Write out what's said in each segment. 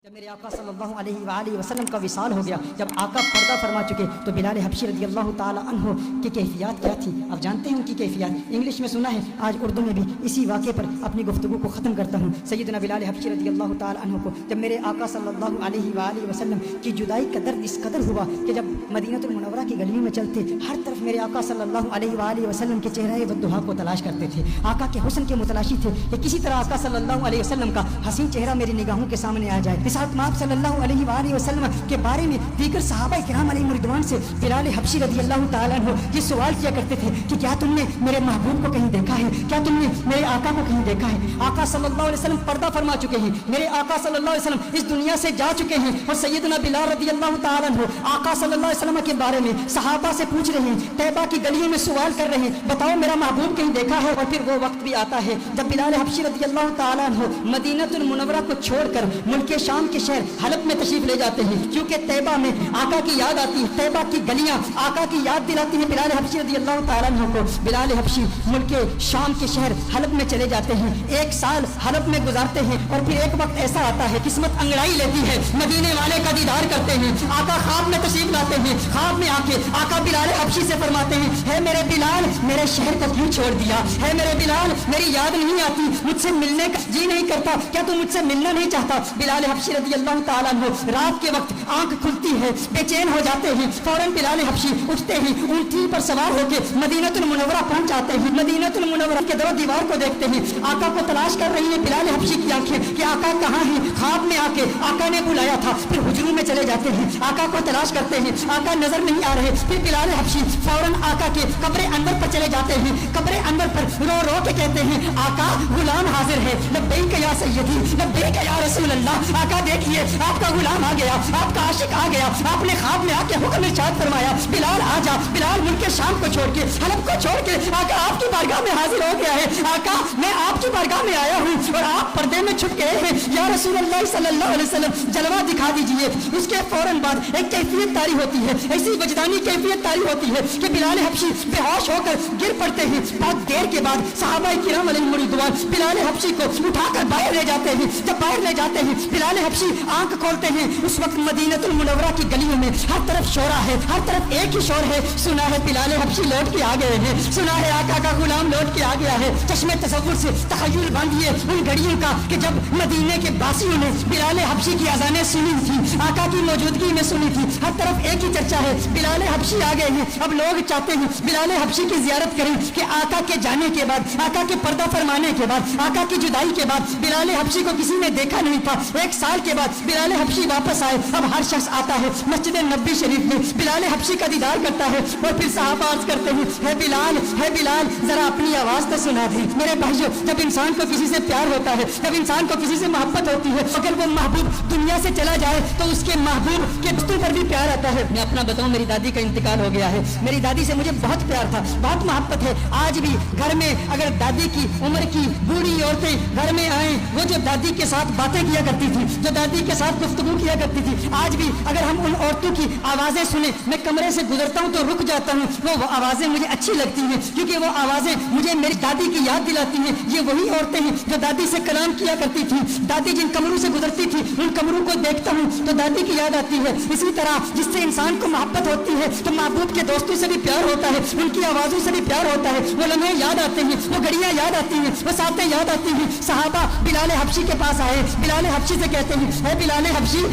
جب میرے آقا صلی اللہ علیہ وآلہ وسلم کا وصال ہو گیا، جب آقا پردہ فرما چکے تو بلال حبشی رضی اللہ تعالی عنہ کی کیفیات کیا تھی آپ جانتے ہیں؟ ان کی کیفیات انگلش میں سنا ہے، آج اردو میں بھی اسی واقعے پر اپنی گفتگو کو ختم کرتا ہوں۔ سیدنا بلال حبشی رضی اللہ تعالی عنہ کو جب میرے آقا صلی اللہ علیہ وآلہ وسلم کی جدائی کا درد اس قدر ہوا کہ جب مدینہ المنورہ کی گلیوں میں چلتے ہر طرف میرے آقا صلی اللہ علیہ وآلہ وسلم کے چہرے والضحیٰ کو تلاش کرتے تھے، آقا کے حسن کے متلاشی تھے کہ کسی طرح آقا صلی اللہ علیہ وسلم کا حسین چہرہ میری نگاہوں کے سامنے آ جائے۔ ساتھ میں آپ صلی اللہ علیہ وآلہ وسلم کے بارے میں دیگر صحابہ کرام علیہ رضوان سے بلال حبشی رضی اللہ تعالیٰ عنہ یہ سوال کیا کرتے تھے کہ کیا تم نے میرے محبوب کو کہیں دیکھا ہے، کیا تم نے میرے آقا کو کہیں دیکھا ہے؟ آقا صلی اللہ علیہ وسلم پردہ فرما چکے ہیں، میرے آقا صلی اللہ علیہ وسلم اس دنیا سے جا چکے ہیں، اور سیدنا بلال رضی اللہ تعالیٰ عنہ آقا صلی اللہ علیہ وسلم کے بارے میں صحابہ سے پوچھ رہے ہیں، طیبہ کی گلیوں میں سوال کر رہے ہیں، بتاؤ میرا محبوب کہیں دیکھا ہے؟ اور پھر وہ وقت بھی آتا ہے جب بلال حبشی رضی اللہ تعالیٰ عنہ مدینہ المنورہ کو چھوڑ کر ملک شام کے شہر حلب میں تشریف لے جاتے ہیں، کیونکہ طیبہ میں آقا کی یاد آتی ہے، طیبہ کی گلیاں آقا کی یاد دلاتی ہیں بلال حبشی رضی اللہ تعالیٰ عنہ کو۔ بلال حبشی ملک شام کے شہر حلب میں چلے جاتے ہیں، ایک سال حلب میں گزارتے ہیں، اور پھر ایک وقت ایسا آتا ہے قسمت انگڑائی لیتی ہے، مدینے والے کا دیدار کرتے ہیں، آقا خواب میں تشریف لاتے ہیں، خواب میں آ کے آقا بلال حبشی سے فرماتے ہیں، ہے میرے بلال میرے شہر کو کیوں چھوڑ دیا؟ ہے میرے بلال میری یاد نہیں آتی، مجھ سے ملنے کا جی نہیں کرتا، کیا تم مجھ سے ملنا نہیں چاہتا؟ بلال حبشی رضی اللہ تعالیٰ عنہ رات کے وقت آنکھ کھلتی ہے، بے چین ہو جاتے ہیں، فوراً بلال حبشی اٹھتے ہی اونٹی پر سوار ہو کے مدینہ المنورہ پہنچ جاتے ہیں، مدینہ المنورہ کے در و دیوار کو دیکھتے ہیں، آقا کو تلاش کر رہی ہے بلال حبشی کی آنکھیں کہ آقا کہاں ہیں؟ خواب میں آ کے آقا نے بلایا تھا، پھر حجروں میں چلے جاتے ہیں، آقا کو تلاش کرتے ہیں، آقا نظر نہیں آ رہے، پھر بلال حبشی فوراً آقا کے قبر انور پر چلے جاتے ہیں، قبر انور پر رو رو کے کہتے ہیں، آقا غلام حاضر ہے، لبیک یا سیدی لبیک یا رسول اللہ، آقا دیکھیے آپ کا غلام آ گیا، آپ کا عاشق آ گیا، آپ نے خواب میں آ کے حکم ارشاد فرمایا، بلال آ جا۔ بلال ملک شام کو چھوڑ کے حلب کو چھوڑ کے آقا آپ کی بارگاہ میں حاضر ہو گیا ہے، آقا میں آپ کی بارگاہ میں آیا ہوں اور آپ پردے میں چھپ گئے ہیں، یا رسول اللہ صلی اللہ علیہ وسلم جلوہ دکھا دیجئے۔ اس کے فوراً بعد ایک کیفیت طاری ہوتی ہے، ایسی وجدانی کیفیت طاری ہوتی ہے کہ بلال حبشی بے ہوش ہو کر گر پڑتے ہیں، بہت دیر کے بعد صحابہ کرام علیہ رضوان بلال حبشی کو اٹھا کر باہر لے جاتے ہیں، جب باہر لے جاتے ہیں بلال حبشی آنکھ کھولتے ہیں، اس وقت مدینہ المنورہ کی گلیوں میں ہر طرف شورا ہے، ہر طرف ایک ہی شور ہے، سنا ہے بلال حبشی لوٹ کے آ گئے ہیں، سنا ہے آقا کا غلام لوٹ کے آ گیا ہے۔ چشمے تصور سے تخیل باندھیے ان گھڑیوں کا کہ جب مدینے کے باسیوں نے بلال حبشی کی اذانیں سنی تھی، آقا کی موجودگی میں سنی تھی، ہر طرف ایک ہی چرچا ہے، بلال حبشی آ گئے ہیں۔ اب لوگ چاہتے ہیں بلال حبشی کی زیارت کریں کہ آقا کے جانے کے بعد، آقا کے پردہ فرمانے کے بعد، آقا کی جدائی کے بعد بلال حبشی کو کسی نے دیکھا نہیں تھا، ایک سال کے بعد بلال حبشی واپس آئے، اب ہر شخص آتا ہے مسجد نبوی شریف میں بلال حبشی کا دیدار کرتا ہے، اور پھر صحابہ عرض کرتے ہیں، ہے بلال ذرا اپنی آواز تو سنا دیں۔ میرے بھائیو، جب انسان کو کسی سے پیار ہوتا ہے، جب انسان کو کسی سے محبت ہوتی ہے، اگر وہ محبوب دنیا سے چلا جائے تو اس کے محبوب کے دوستوں پر بھی پیار آتا ہے۔ میں اپنا بتاؤں، میری دادی کا انتقال ہو گیا ہے، میری دادی سے مجھے بہت پیار تھا، بہت محبت ہے، آج بھی گھر میں اگر دادی کی عمر کی بوڑھی عورتیں گھر میں آئیں، وہ جو دادی کے ساتھ باتیں کیا کرتی تھی، جو دادی کے ساتھ گفتگو کیا کرتی تھی، آج بھی اگر ہم ان عورتوں کی آوازیں سنیں، میں کمرے سے گزرتا ہوں تو رک جاتا ہوں، وہ آوازیں مجھے اچھی لگتی ہیں، کیونکہ وہ آوازیں مجھے میری دادی کی یاد دلاتی ہیں۔ یہ وہی عورتیں ہیں جو دادی سے کلام کیا کرتی تھی، دادی جن کمروں سے گزرتی تھی ان کمروں کو دیکھتا ہوں تو دادی کی یاد آتی ہے۔ اسی طرح جس سے انسان کو محبت ہوتی ہے تو محبوب کے دوستوں سے بھی پیار ہوتا ہے، ان کی آوازوں سے بھی پیار ہوتا ہے، وہ لمحے یاد آتے ہیں، وہ گھڑیاں یاد آتی ہیں، وہ ساتیں یاد آتی ہیں۔ صحابہ بلال حبشی کے پاس آئے، بلال حبشی سے کہتے ہیں، اے بلال حبشی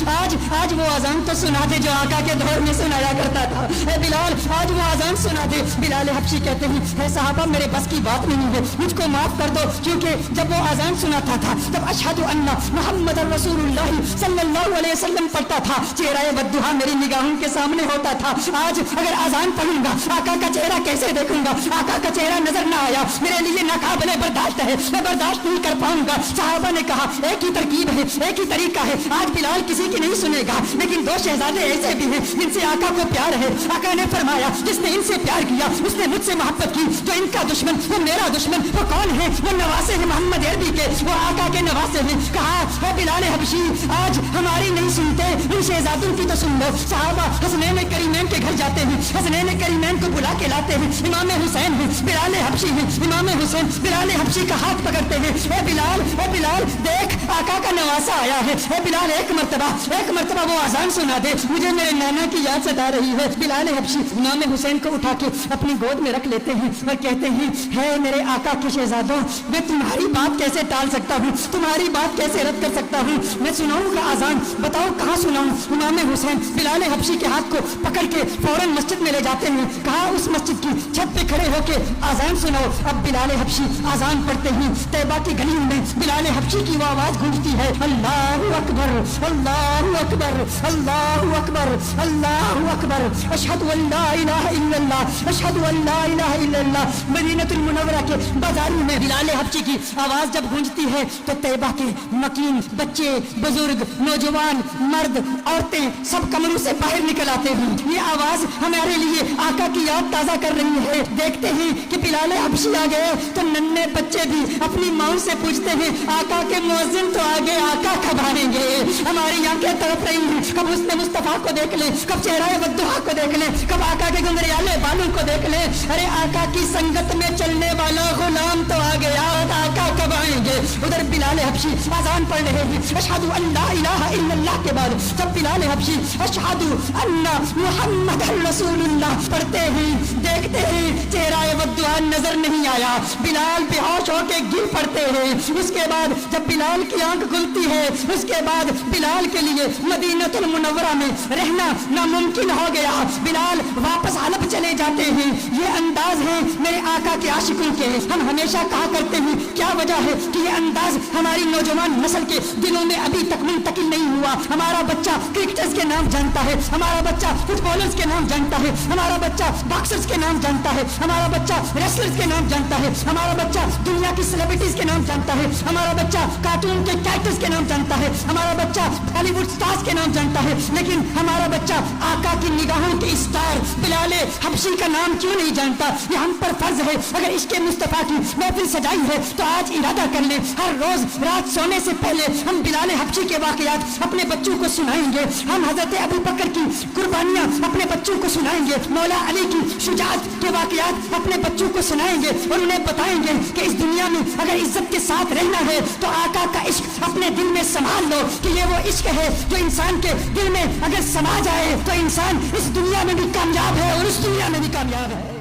آج وہ اذان تو سنا دے جو آقا کے دور میں سنایا کرتا تھا، اے بلال آج وہ اذان سنا دے۔ بلال حبشی کہتے ہیں، اے صحابہ میرے بس کی بات نہیں ہے، مجھ کو معاف کر دو، کیونکہ جب وہ اذان سناتا تھا تب اشہد ان محمد رسول اللہ صلی اللہ علیہ وسلم پڑھتا تھا، چہرہ والضحیٰ میری نگاہوں کے سامنے ہوتا تھا۔ آج اگر اذان پڑھوں گا آقا کا چہرہ کیسے دیکھوں گا؟ آقا کا چہرہ نظر نہ آیا، میرے لیے ناقابل برداشت ہے، میں برداشت نہیں کر پاؤں گا۔ صحابہ نے کہا ایک ہی ترکیب ہے، ایک ہی طریقہ ہے، آج بلال کسی کی نہیں سنے گا، لیکن دو شہزادے ایسے بھی ہیں جن سے آقا کو پیار ہے۔ آقا نے فرمایا جس نے ان سے پیار کیا اس نے مجھ سے محبت کی، جو ان کا دشمن وہ میرا دشمن، وہ کون ہے؟ وہ نواسے ہیں محمد عربی کے، وہ آقا کے نواسے ہیں۔ کہا ہے بلال حبشی آج ہماری نہیں سنتے، ان شہزادوں کی تو سن لو۔ صحابہ حسنین کریمین کے گھر جاتے ہیں، حسنین کریمین کو بلا کے لاتے ہیں، امام حسین ہیں، بلال حبشی ہیں، امام حسین بلال حبشی کا ہاتھ پکڑتے ہیں، اے بلال دیکھ آقا کا نواسا آیا ہے، اے بلال ایک مرتبہ وہ آزان سنا دے, مجھے میرے نانا کی یاد ستا رہی ہے. بلال حبشی امام حسین کو اٹھا کے اپنی گود میں رکھ لیتے ہیں اور کہتے ہیں ہے میرے آقا کے شہزادوں, میں تمہاری بات کیسے ٹال سکتا ہوں, تمہاری بات کیسے رد کر سکتا ہوں, میں سناؤں گا آزان, بتاؤ کہاں سناؤں. امام حسین بلال حبشی کے ہاتھ کو پکڑ کے فوراً مسجد میں لے جاتے ہیں. کہا اس مسجد کی چھت پہ کھڑے ہو کے آزان سناؤ. اب بلال حبشی آزان پڑھتے ہیں. طیبہ کی گلیوں میں بلال حبشی کی وہ آواز گونجتی ہے, اللہ اکبر اللہ اکبر اللہ اکبر اللہ اکبر, اشہد ان لا الہ الا اللہ اشہد ان لا الہ الا اللہ. مدینہ المنورہ کے بازاروں میں بلال حبشی کی آواز جب گونجتی ہے تو طیبہ کے مکین بچے, بزرگ, نوجوان, مرد, عورتیں سب کمروں سے باہر نکل آتے ہیں. یہ آواز ہمارے لیے آقا کی یاد تازہ کر رہی ہے. دیکھتے ہیں کہ بلال حبشی آ گئے تو ننھے بچے بھی اپنی ماں سے پوچھتے ہیں آقا کے مؤذن تو آگے, آقا کب آئیں گے. ہماری آنکھیں تڑپ رہی ہیں, کب حسن مصطفیٰ کو دیکھ لیں, کب چہرہ ودھا کو دیکھ لیں, کب آقا کے گنگریالے بالوں کو دیکھ لیں. ارے آقا کی سنگت میں چلنے والا غلام تو آ گیا, آقا کب آئیں گے. ادھر بلال حبشی آزان پڑھ رہے ہیں اشہد ان لا الہ الا اللہ کے بعد جب بلال حبشی اشہد ان محمد رسول اللہ پڑھتے ہیں, دیکھتے ہیں چہرہ ودھا نظر نہیں آیا, بلال بے ہوش ہو کے گر پڑتے ہیں. اس کے بعد جب بلال کی آنکھ کھلتی ہے اس کے بعد بلال کے لیے مدینہ المنورہ میں رہنا ناممکن ہو گیا. بلال واپس حلب چلے جاتے ہیں. یہ انداز ہے میرے آقا کے عاشقوں کے. ہم ہمیشہ کہا کرتے ہیں کیا وجہ ہے کہ یہ انداز ہماری نوجوان نسل کے دلوں میں ابھی تک منتقل نہیں ہوا. ہمارا بچہ کرکٹرز کے نام جانتا ہے, ہمارا بچہ فٹ بالرز کے نام جانتا ہے, ہمارا بچہ باکسرز کے نام جانتا ہے, ہمارا بچہ ریسلرز کے نام جانتا ہے, ہمارا بچہ دنیا کی سیلیبریٹیز کے نام جانتا ہے, ہمارا بچہ کارٹون کے کیریکٹرز کے نام جانتا ہے, ہمارا بچہ بالی ووڈ سٹارز کے نام جانتا ہے. لیکن ہمارا بچہ آقا کی نگاہوں کے اسٹار بلال حبشی کا نام کیوں نہیں جانتا. یہ ہم پر فرض ہے, اگر عشق مصطفیٰ کی محفل سجائی ہے تو آج ارادہ کر لیں ہر روز رات سونے سے پہلے ہم بلال حبشی کے واقعات اپنے بچوں کو سنائیں گے. ہم حضرت ابو بکر کی قربانیاں اپنے بچوں کو سنائیں گے, مولا علی کی شجاعت کے واقعات اپنے بچوں کو سنائیں گے اور انہیں بتائیں گے کہ اس دنیا میں اگر عزت کے ساتھ رہنا ہے تو آقا کا عشق اپنے دل میں سنبھال لو کہ یہ وہ عشق ہے جو انسان کے دل میں اگر سما جائے تو انسان اس دنیا میں بھی کامیاب ہے اور اس دنیا میں بھی کامیاب ہے.